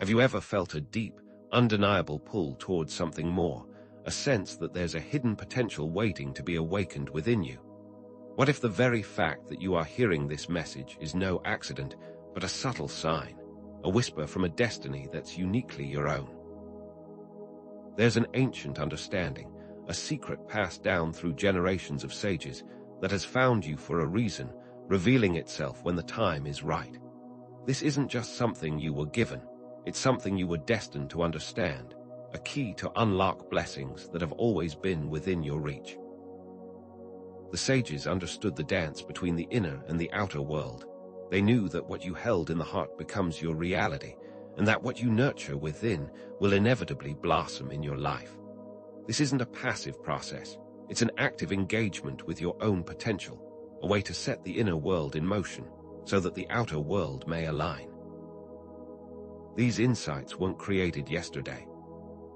Have you ever felt a deep, undeniable pull towards something more, a sense that there's a hidden potential waiting to be awakened within you? What if the very fact that you are hearing this message is no accident, but a subtle sign, a whisper from a destiny that's uniquely your own? There's an ancient understanding, a secret passed down through generations of sages, that has found you for a reason, revealing itself when the time is right. This isn't just something you were given, it's something you were destined to understand, a key to unlock blessings that have always been within your reach. The sages understood the dance between the inner and the outer world. They knew that what you held in the heart becomes your reality, and that what you nurture within will inevitably blossom in your life. This isn't a passive process, it's an active engagement with your own potential, a way to set the inner world in motion so that the outer world may align. These insights weren't created yesterday.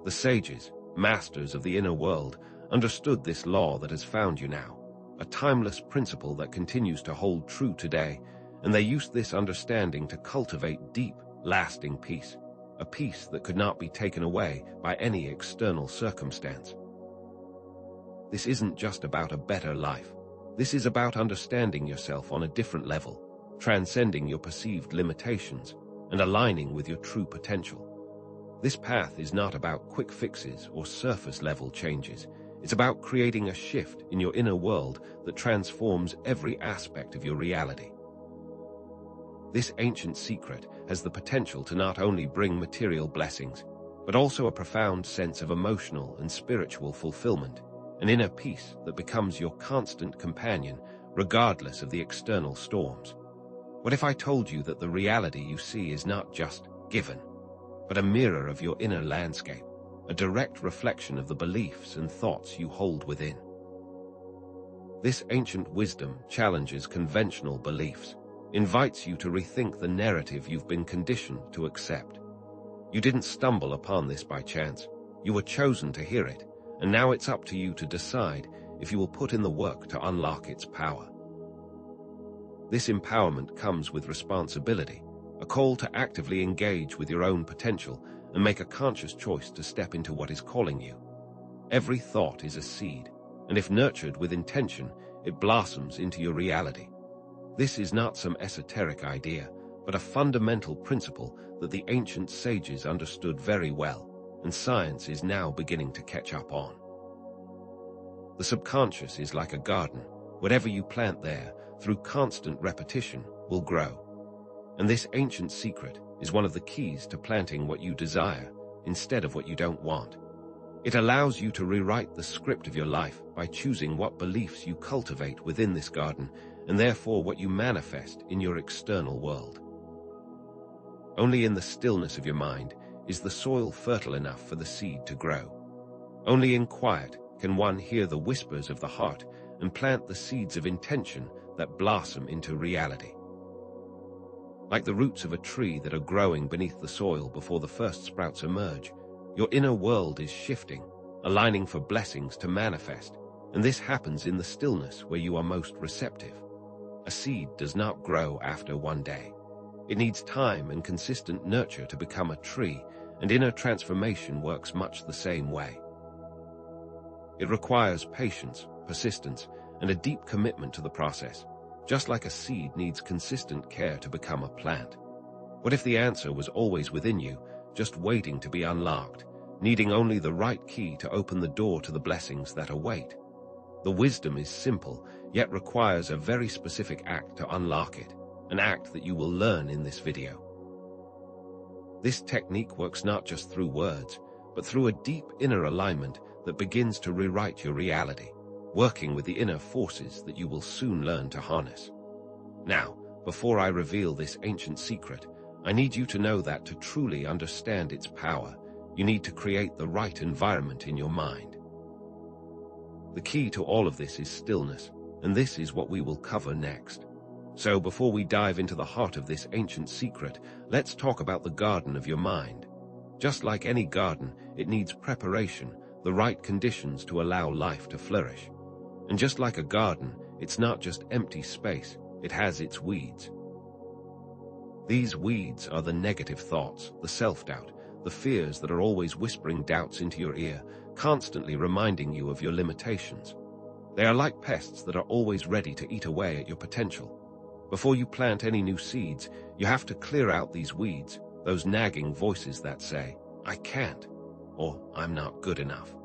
The sages, masters of the inner world, understood this law that has found you now, a timeless principle that continues to hold true today, and they used this understanding to cultivate deep, lasting peace, a peace that could not be taken away by any external circumstance. This isn't just about a better life. This is about understanding yourself on a different level, transcending your perceived limitations, and aligning with your true potential. This path is not about quick fixes or surface-level changes. It's about creating a shift in your inner world that transforms every aspect of your reality. This ancient secret has the potential to not only bring material blessings, but also a profound sense of emotional and spiritual fulfillment, an inner peace that becomes your constant companion regardless of the external storms. What if I told you that the reality you see is not just given, but a mirror of your inner landscape, a direct reflection of the beliefs and thoughts you hold within? This ancient wisdom challenges conventional beliefs, invites you to rethink the narrative you've been conditioned to accept. You didn't stumble upon this by chance. You were chosen to hear it, and now it's up to you to decide if you will put in the work to unlock its power. This empowerment comes with responsibility, a call to actively engage with your own potential and make a conscious choice to step into what is calling you. Every thought is a seed, and if nurtured with intention, it blossoms into your reality. This is not some esoteric idea, but a fundamental principle that the ancient sages understood very well, and science is now beginning to catch up on. The subconscious is like a garden. Whatever you plant there, through constant repetition, will grow. And this ancient secret is one of the keys to planting what you desire instead of what you don't want. It allows you to rewrite the script of your life by choosing what beliefs you cultivate within this garden, and therefore what you manifest in your external world. Only in the stillness of your mind is the soil fertile enough for the seed to grow. Only in quiet can one hear the whispers of the heart and plant the seeds of intention that blossom into reality. Like the roots of a tree that are growing beneath the soil before the first sprouts emerge, your inner world is shifting, aligning for blessings to manifest, and this happens in the stillness where you are most receptive. A seed does not grow after one day. It needs time and consistent nurture to become a tree, and inner transformation works much the same way. It requires patience, persistence, and a deep commitment to the process, just like a seed needs consistent care to become a plant. What if the answer was always within you, just waiting to be unlocked, needing only the right key to open the door to the blessings that await? The wisdom is simple, yet requires a very specific act to unlock it, an act that you will learn in this video. This technique works not just through words, but through a deep inner alignment that begins to rewrite your reality, working with the inner forces that you will soon learn to harness. Now, before I reveal this ancient secret, I need you to know that to truly understand its power, you need to create the right environment in your mind. The key to all of this is stillness, and this is what we will cover next. So before we dive into the heart of this ancient secret, let's talk about the garden of your mind. Just like any garden, it needs preparation, the right conditions to allow life to flourish. And just like a garden, it's not just empty space, it has its weeds. These weeds are the negative thoughts, the self-doubt, the fears that are always whispering doubts into your ear, constantly reminding you of your limitations. They are like pests that are always ready to eat away at your potential. Before you plant any new seeds, you have to clear out these weeds, those nagging voices that say, "I can't," or "I'm not good enough."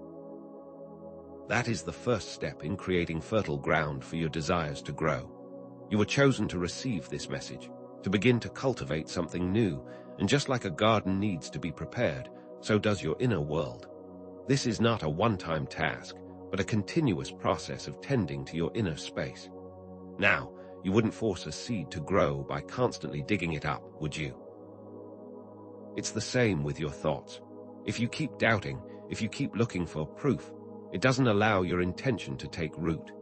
That is the first step in creating fertile ground for your desires to grow. You were chosen to receive this message, to begin to cultivate something new, and just like a garden needs to be prepared, so does your inner world. This is not a one-time task, but a continuous process of tending to your inner space. Now, you wouldn't force a seed to grow by constantly digging it up, would you? It's the same with your thoughts. If you keep doubting, if you keep looking for proof, it doesn't allow your intention to take root.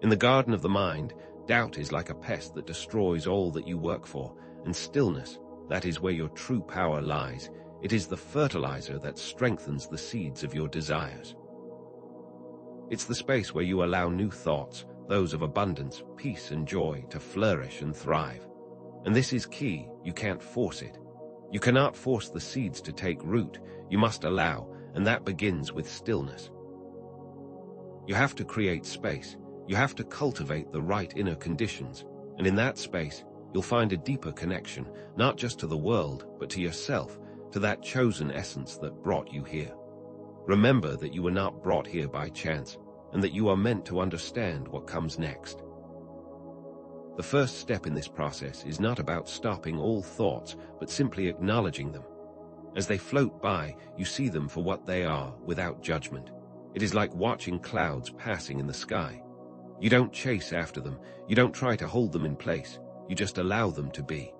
In the garden of the mind, doubt is like a pest that destroys all that you work for, and stillness, that is where your true power lies. It is the fertilizer that strengthens the seeds of your desires. It's the space where you allow new thoughts, those of abundance, peace, and joy, to flourish and thrive. And this is key, you can't force it. You cannot force the seeds to take root, you must allow, and that begins with stillness. You have to create space, you have to cultivate the right inner conditions, and in that space, you'll find a deeper connection, not just to the world, but to yourself, to that chosen essence that brought you here. Remember that you were not brought here by chance, and that you are meant to understand what comes next. The first step in this process is not about stopping all thoughts, but simply acknowledging them. As they float by, you see them for what they are, without judgment. It is like watching clouds passing in the sky. You don't chase after them, you don't try to hold them in place, you just allow them to be.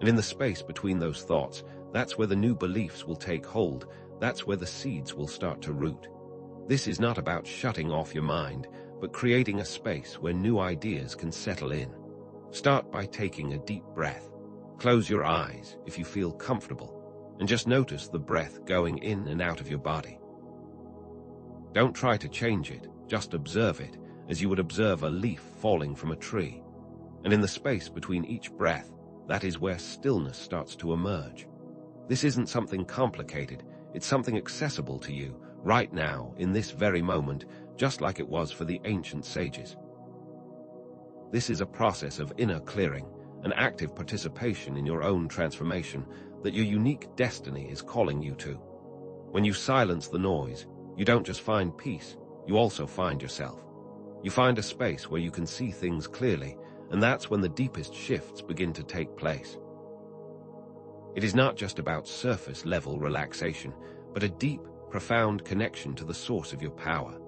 And in the space between those thoughts, that's where the new beliefs will take hold, that's where the seeds will start to root. This is not about shutting off your mind, but creating a space where new ideas can settle in. Start by taking a deep breath. Close your eyes if you feel comfortable, and just notice the breath going in and out of your body. Don't try to change it, just observe it, as you would observe a leaf falling from a tree. And in the space between each breath, that is where stillness starts to emerge. This isn't something complicated, it's something accessible to you, right now, in this very moment, just like it was for the ancient sages. This is a process of inner clearing, an active participation in your own transformation that your unique destiny is calling you to. When you silence the noise, you don't just find peace, you also find yourself. You find a space where you can see things clearly, and that's when the deepest shifts begin to take place. It is not just about surface-level relaxation, but a deep, profound connection to the source of your power.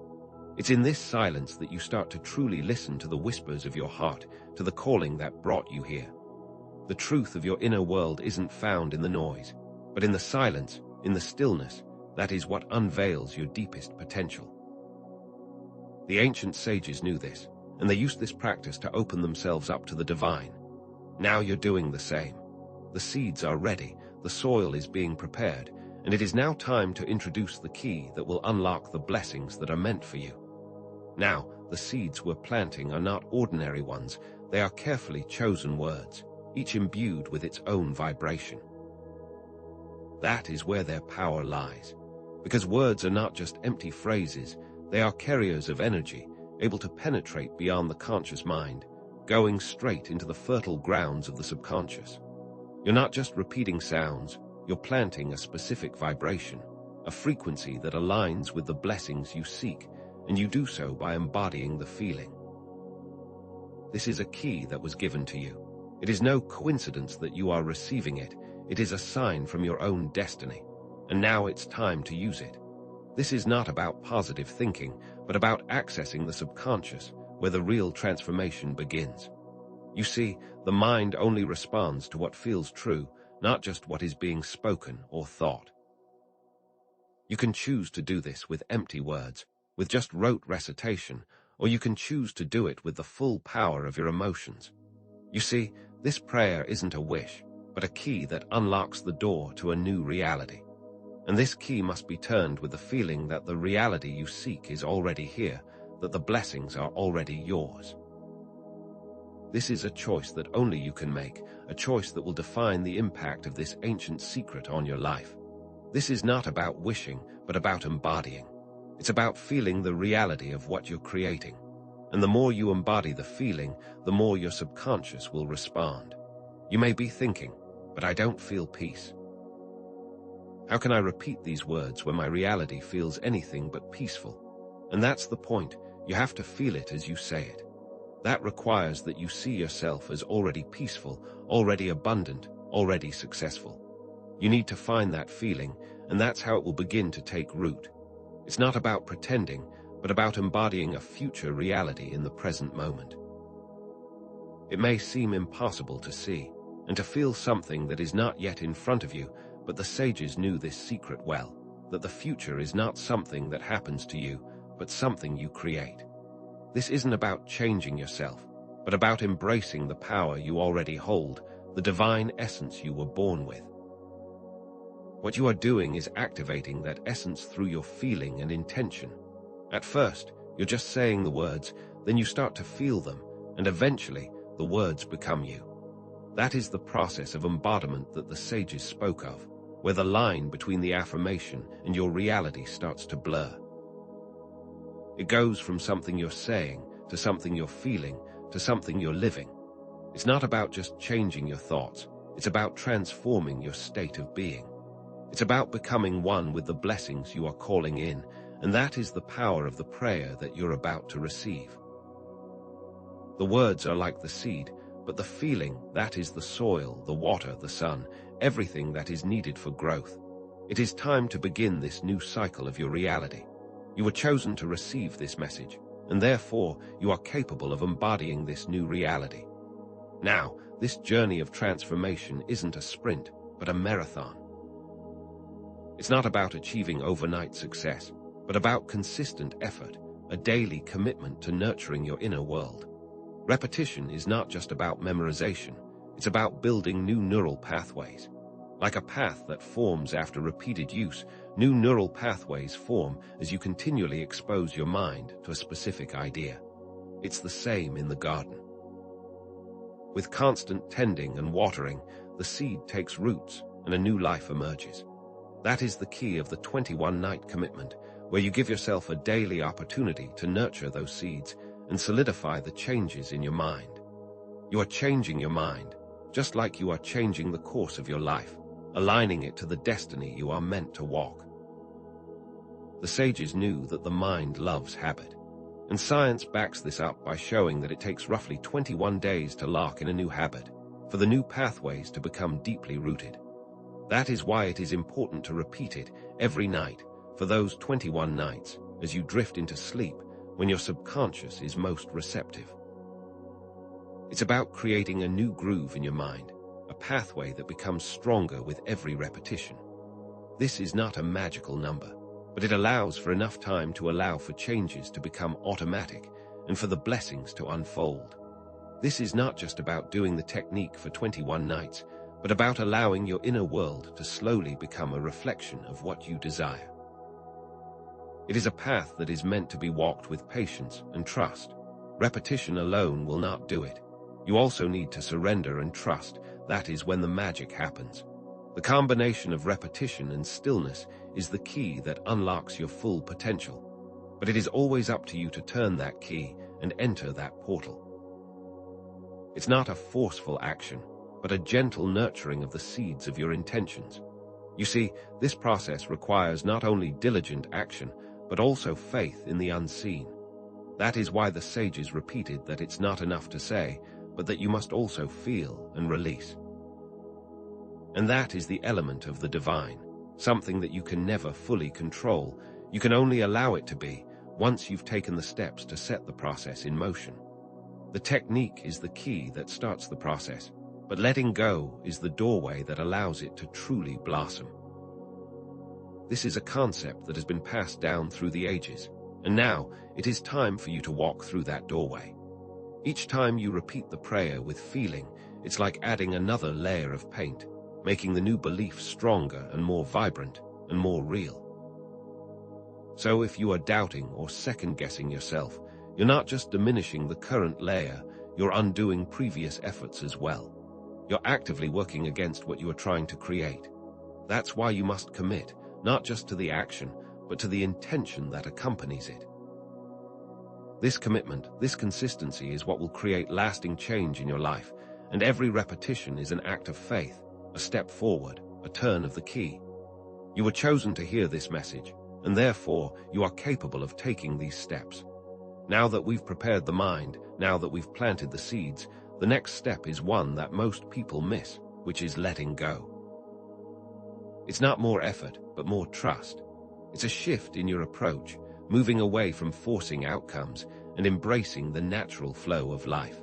It's in this silence that you start to truly listen to the whispers of your heart, to the calling that brought you here. The truth of your inner world isn't found in the noise, but in the silence, in the stillness, that is what unveils your deepest potential. The ancient sages knew this, and they used this practice to open themselves up to the divine. Now you're doing the same. The seeds are ready, the soil is being prepared, and it is now time to introduce the key that will unlock the blessings that are meant for you. Now, the seeds we're planting are not ordinary ones, they are carefully chosen words, each imbued with its own vibration. That is where their power lies, because words are not just empty phrases, they are carriers of energy, able to penetrate beyond the conscious mind, going straight into the fertile grounds of the subconscious. You're not just repeating sounds, you're planting a specific vibration, a frequency that aligns with the blessings you seek, and you do so by embodying the feeling. This is a key that was given to you. It is no coincidence that you are receiving it, it is a sign from your own destiny, and now it's time to use it. This is not about positive thinking, but about accessing the subconscious, where the real transformation begins. You see, the mind only responds to what feels true, not just what is being spoken or thought. You can choose to do this with empty words, with just rote recitation, or you can choose to do it with the full power of your emotions. You see, this prayer isn't a wish, but a key that unlocks the door to a new reality. And this key must be turned with the feeling that the reality you seek is already here, that the blessings are already yours. This is a choice that only you can make, a choice that will define the impact of this ancient secret on your life. This is not about wishing, but about embodying. It's about feeling the reality of what you're creating. And the more you embody the feeling, the more your subconscious will respond. You may be thinking, but I don't feel peace. How can I repeat these words when my reality feels anything but peaceful? And that's the point. You have to feel it as you say it. That requires that you see yourself as already peaceful, already abundant, already successful. You need to find that feeling, and that's how it will begin to take root. It's not about pretending, but about embodying a future reality in the present moment. It may seem impossible to see, and to feel something that is not yet in front of you, but the sages knew this secret well, that the future is not something that happens to you, but something you create. This isn't about changing yourself, but about embracing the power you already hold, the divine essence you were born with. What you are doing is activating that essence through your feeling and intention. At first, you're just saying the words, then you start to feel them, and eventually, the words become you. That is the process of embodiment that the sages spoke of, where the line between the affirmation and your reality starts to blur. It goes from something you're saying, to something you're feeling, to something you're living. It's not about just changing your thoughts, it's about transforming your state of being. It's about becoming one with the blessings you are calling in, and that is the power of the prayer that you're about to receive. The words are like the seed, but the feeling, that is the soil, the water, the sun, everything that is needed for growth. It is time to begin this new cycle of your reality. You were chosen to receive this message, and therefore you are capable of embodying this new reality. Now, this journey of transformation isn't a sprint, but a marathon. It's not about achieving overnight success, but about consistent effort, a daily commitment to nurturing your inner world. Repetition is not just about memorization, it's about building new neural pathways. Like a path that forms after repeated use, new neural pathways form as you continually expose your mind to a specific idea. It's the same in the garden. With constant tending and watering, the seed takes roots and a new life emerges. That is the key of the 21-night commitment, where you give yourself a daily opportunity to nurture those seeds and solidify the changes in your mind. You are changing your mind, just like you are changing the course of your life, aligning it to the destiny you are meant to walk. The sages knew that the mind loves habit, and science backs this up by showing that it takes roughly 21 days to lock in a new habit, for the new pathways to become deeply rooted. That is why it is important to repeat it every night for those 21 nights as you drift into sleep when your subconscious is most receptive. It's about creating a new groove in your mind, a pathway that becomes stronger with every repetition. This is not a magical number, but it allows for enough time to allow for changes to become automatic and for the blessings to unfold. This is not just about doing the technique for 21 nights, but about allowing your inner world to slowly become a reflection of what you desire. It is a path that is meant to be walked with patience and trust. Repetition alone will not do it. You also need to surrender and trust. That is when the magic happens. The combination of repetition and stillness is the key that unlocks your full potential. But it is always up to you to turn that key and enter that portal. It's not a forceful action, but a gentle nurturing of the seeds of your intentions. You see, this process requires not only diligent action, but also faith in the unseen. That is why the sages repeated that it's not enough to say, but that you must also feel and release. And that is the element of the divine, something that you can never fully control. You can only allow it to be once you've taken the steps to set the process in motion. The technique is the key that starts the process, but letting go is the doorway that allows it to truly blossom. This is a concept that has been passed down through the ages, and now it is time for you to walk through that doorway. Each time you repeat the prayer with feeling, it's like adding another layer of paint, making the new belief stronger and more vibrant and more real. So if you are doubting or second-guessing yourself, you're not just diminishing the current layer, you're undoing previous efforts as well. You're actively working against what you are trying to create. That's why you must commit, not just to the action, but to the intention that accompanies it. This commitment, this consistency is what will create lasting change in your life, and every repetition is an act of faith, a step forward, a turn of the key. You were chosen to hear this message, and therefore you are capable of taking these steps. Now that we've prepared the mind, now that we've planted the seeds, the next step is one that most people miss, which is letting go. It's not more effort, but more trust. It's a shift in your approach, moving away from forcing outcomes and embracing the natural flow of life.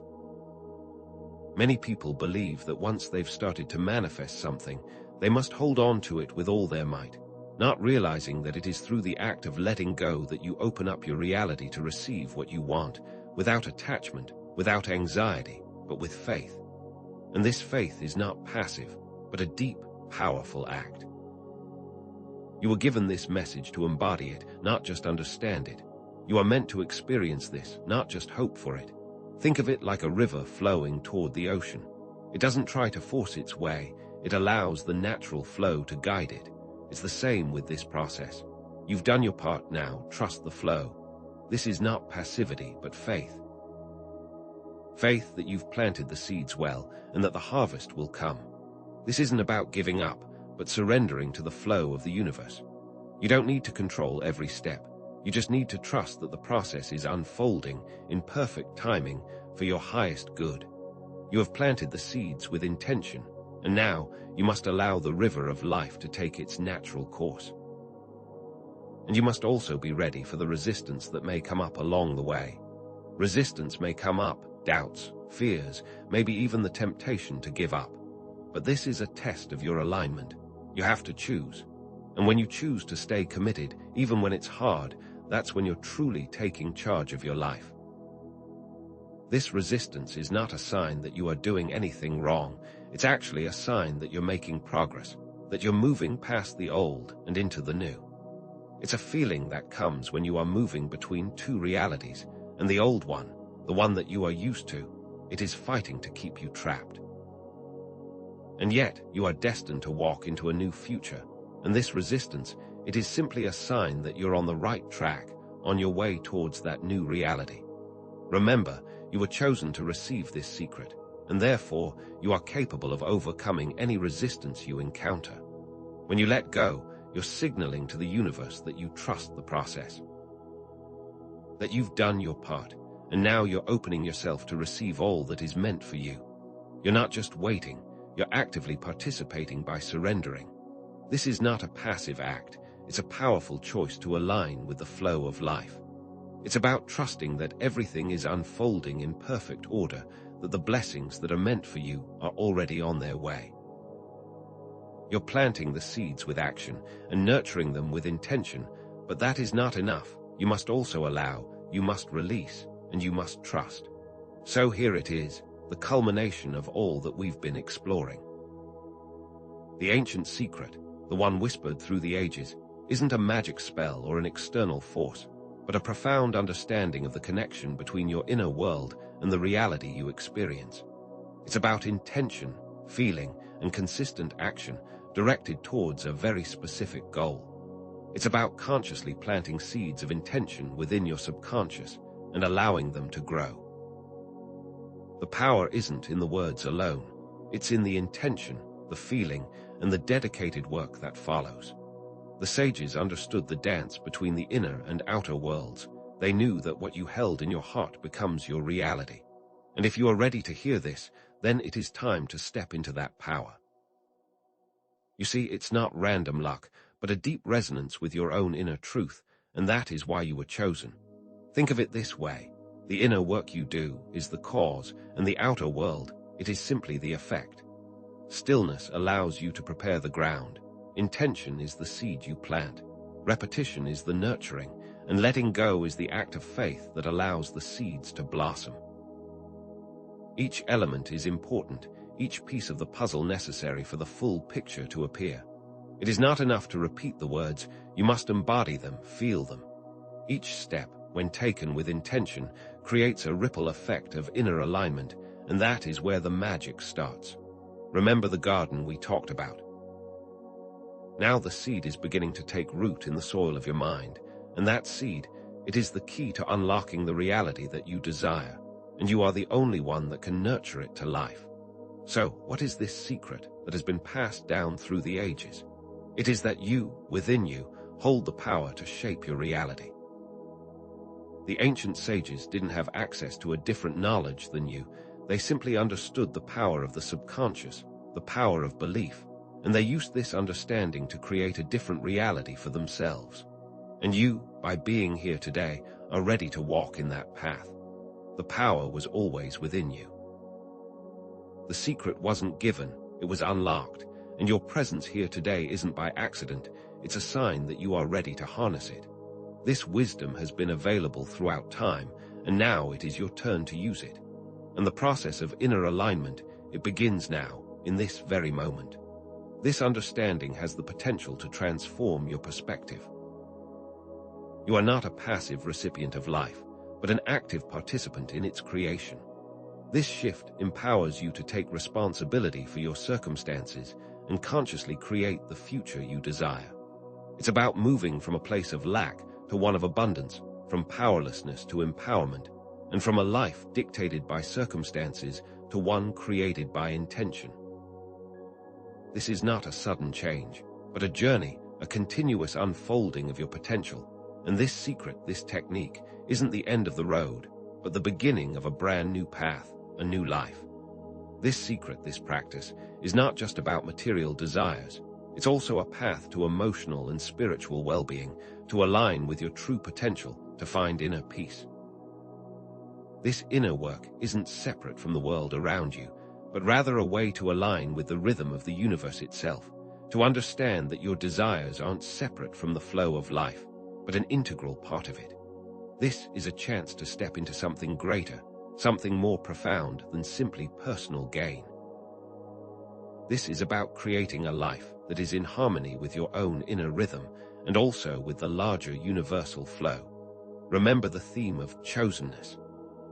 Many people believe that once they've started to manifest something, they must hold on to it with all their might, not realizing that it is through the act of letting go that you open up your reality to receive what you want, without attachment, without anxiety, but with faith. And this faith is not passive, but a deep, powerful act. You were given this message to embody it, not just understand it. You are meant to experience this, not just hope for it. Think of it like a river flowing toward the ocean. It doesn't try to force its way, it allows the natural flow to guide it. It's the same with this process. You've done your part now, trust the flow. This is not passivity, but faith. Faith that you've planted the seeds well, and that the harvest will come. This isn't about giving up, but surrendering to the flow of the universe. You don't need to control every step. You just need to trust that the process is unfolding in perfect timing for your highest good. You have planted the seeds with intention, and now you must allow the river of life to take its natural course. And you must also be ready for the resistance that may come up along the way. Resistance may come up, doubts, fears, maybe even the temptation to give up. But this is a test of your alignment. You have to choose. And when you choose to stay committed, even when it's hard, that's when you're truly taking charge of your life. This resistance is not a sign that you are doing anything wrong. It's actually a sign that you're making progress, that you're moving past the old and into the new. It's a feeling that comes when you are moving between two realities, and the old one, the one that you are used to, it is fighting to keep you trapped. And yet, you are destined to walk into a new future, and this resistance, it is simply a sign that you're on the right track, on your way towards that new reality. Remember, you were chosen to receive this secret, and therefore you are capable of overcoming any resistance you encounter. When you let go, you're signaling to the universe that you trust the process, that you've done your part, and now you're opening yourself to receive all that is meant for you. You're not just waiting, you're actively participating by surrendering. This is not a passive act, it's a powerful choice to align with the flow of life. It's about trusting that everything is unfolding in perfect order, that the blessings that are meant for you are already on their way. You're planting the seeds with action and nurturing them with intention, but that is not enough. You must also allow, you must release, and you must trust. So here it is, the culmination of all that we've been exploring. The ancient secret, the one whispered through the ages, isn't a magic spell or an external force, but a profound understanding of the connection between your inner world and the reality you experience. It's about intention, feeling, and consistent action directed towards a very specific goal. It's about consciously planting seeds of intention within your subconscious and allowing them to grow. The power isn't in the words alone. It's in the intention, the feeling, and the dedicated work that follows. The sages understood the dance between the inner and outer worlds. They knew that what you held in your heart becomes your reality. And if you are ready to hear this, then it is time to step into that power. You see, it's not random luck, but a deep resonance with your own inner truth, and that is why you were chosen. Think of it this way. The inner work you do is the cause, and the outer world, it is simply the effect. Stillness allows you to prepare the ground. Intention is the seed you plant. Repetition is the nurturing, and letting go is the act of faith that allows the seeds to blossom. Each element is important, each piece of the puzzle necessary for the full picture to appear. It is not enough to repeat the words, you must embody them, feel them. Each step, when taken with intention, creates a ripple effect of inner alignment, and that is where the magic starts. Remember the garden we talked about? Now the seed is beginning to take root in the soil of your mind, and that seed, it is the key to unlocking the reality that you desire, and you are the only one that can nurture it to life. So, what is this secret that has been passed down through the ages? It is that you, within you, hold the power to shape your reality. The ancient sages didn't have access to a different knowledge than you. They simply understood the power of the subconscious, the power of belief, and they used this understanding to create a different reality for themselves. And you, by being here today, are ready to walk in that path. The power was always within you. The secret wasn't given, it was unlocked, and your presence here today isn't by accident, it's a sign that you are ready to harness it. This wisdom has been available throughout time, and now it is your turn to use it. And the process of inner alignment, it begins now, in this very moment. This understanding has the potential to transform your perspective. You are not a passive recipient of life, but an active participant in its creation. This shift empowers you to take responsibility for your circumstances and consciously create the future you desire. It's about moving from a place of lack to one of abundance, from powerlessness to empowerment, and from a life dictated by circumstances to one created by intention. This is not a sudden change, but a journey, a continuous unfolding of your potential. And this secret, this technique, isn't the end of the road, but the beginning of a brand new path, a new life. This secret, this practice, is not just about material desires. It's also a path to emotional and spiritual well-being, to align with your true potential, to find inner peace. This inner work isn't separate from the world around you, but rather a way to align with the rhythm of the universe itself, to understand that your desires aren't separate from the flow of life, but an integral part of it. This is a chance to step into something greater, something more profound than simply personal gain. This is about creating a life that is in harmony with your own inner rhythm and also with the larger universal flow. Remember the theme of chosenness.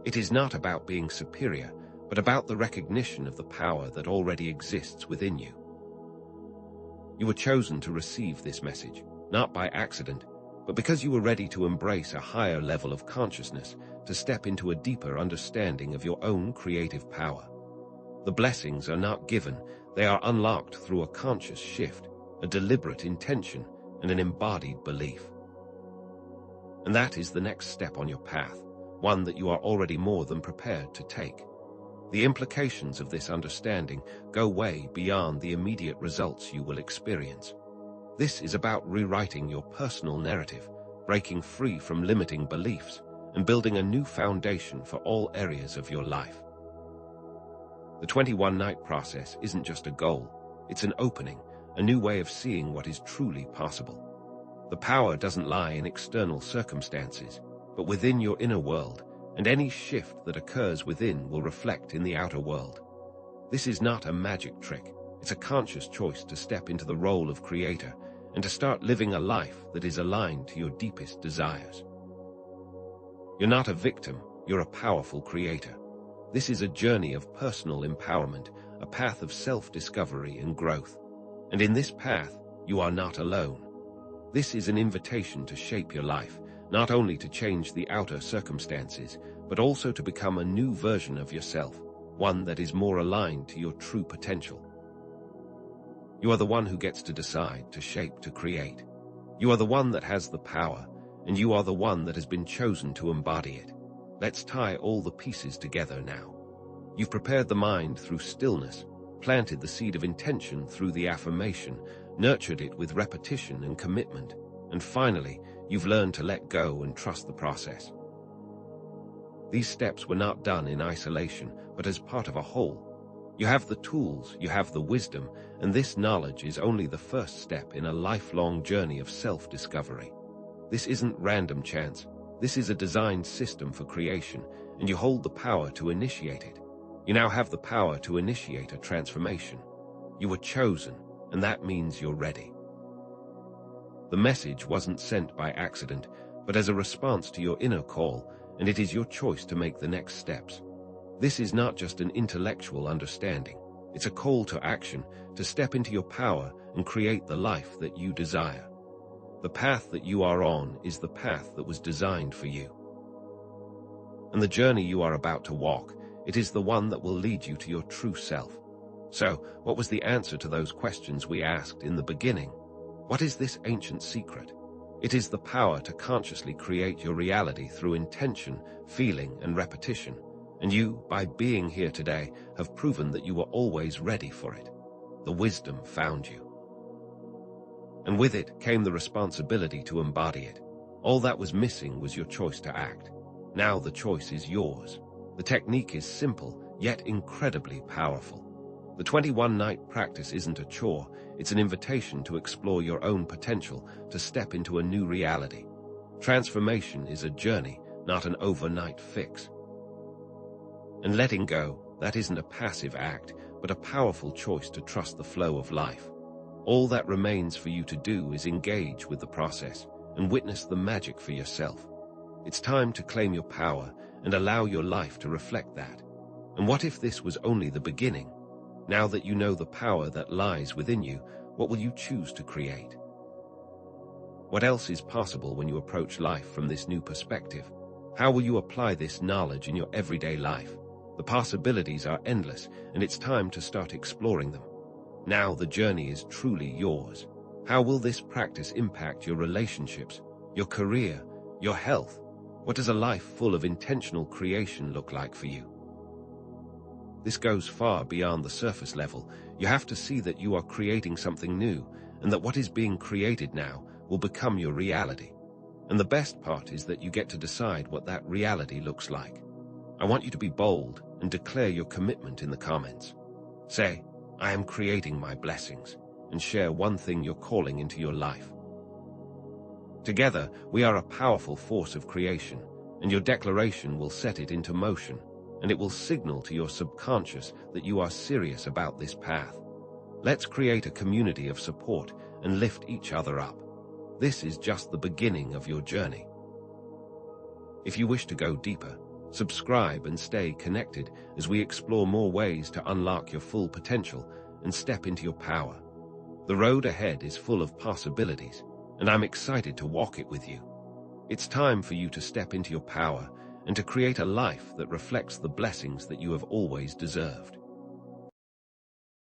It is not about being superior, but about the recognition of the power that already exists within you. You were chosen to receive this message, not by accident, but because you were ready to embrace a higher level of consciousness, to step into a deeper understanding of your own creative power. The blessings are not given, they are unlocked through a conscious shift, a deliberate intention, and an embodied belief. And that is the next step on your path, one that you are already more than prepared to take. The implications of this understanding go way beyond the immediate results you will experience. This is about rewriting your personal narrative, breaking free from limiting beliefs, and building a new foundation for all areas of your life. The 21-night process isn't just a goal, it's an opening, a new way of seeing what is truly possible. The power doesn't lie in external circumstances, but within your inner world, and any shift that occurs within will reflect in the outer world. This is not a magic trick, it's a conscious choice to step into the role of creator and to start living a life that is aligned to your deepest desires. You're not a victim, you're a powerful creator. This is a journey of personal empowerment, a path of self-discovery and growth. And in this path, you are not alone. This is an invitation to shape your life, not only to change the outer circumstances, but also to become a new version of yourself, one that is more aligned to your true potential. You are the one who gets to decide, to shape, to create. You are the one that has the power, and you are the one that has been chosen to embody it. Let's tie all the pieces together now. You've prepared the mind through stillness, planted the seed of intention through the affirmation, nurtured it with repetition and commitment, and finally, you've learned to let go and trust the process. These steps were not done in isolation, but as part of a whole. You have the tools, you have the wisdom, and this knowledge is only the first step in a lifelong journey of self-discovery. This isn't random chance. This is a designed system for creation, and you hold the power to initiate it. You now have the power to initiate a transformation. You were chosen, and that means you're ready. The message wasn't sent by accident, but as a response to your inner call, and it is your choice to make the next steps. This is not just an intellectual understanding. It's a call to action, to step into your power and create the life that you desire. The path that you are on is the path that was designed for you. And the journey you are about to walk, it is the one that will lead you to your true self. So, what was the answer to those questions we asked in the beginning? What is this ancient secret? It is the power to consciously create your reality through intention, feeling, and repetition. And you, by being here today, have proven that you were always ready for it. The wisdom found you. And with it came the responsibility to embody it. All that was missing was your choice to act. Now the choice is yours. The technique is simple, yet incredibly powerful. The 21-night practice isn't a chore, it's an invitation to explore your own potential, to step into a new reality. Transformation is a journey, not an overnight fix. And letting go, that isn't a passive act, but a powerful choice to trust the flow of life. All that remains for you to do is engage with the process and witness the magic for yourself. It's time to claim your power and allow your life to reflect that. And what if this was only the beginning? Now that you know the power that lies within you, what will you choose to create? What else is possible when you approach life from this new perspective? How will you apply this knowledge in your everyday life? The possibilities are endless, and it's time to start exploring them. Now the journey is truly yours. How will this practice impact your relationships, your career, your health? What does a life full of intentional creation look like for you? This goes far beyond the surface level. You have to see that you are creating something new, and that what is being created now will become your reality. And the best part is that you get to decide what that reality looks like. I want you to be bold and declare your commitment in the comments. Say, I am creating my blessings, and share one thing you're calling into your life. Together, we are a powerful force of creation, and your declaration will set it into motion, and it will signal to your subconscious that you are serious about this path. Let's create a community of support and lift each other up. This is just the beginning of your journey. If you wish to go deeper, subscribe and stay connected as we explore more ways to unlock your full potential and step into your power. The road ahead is full of possibilities, and I'm excited to walk it with you. It's time for you to step into your power and to create a life that reflects the blessings that you have always deserved.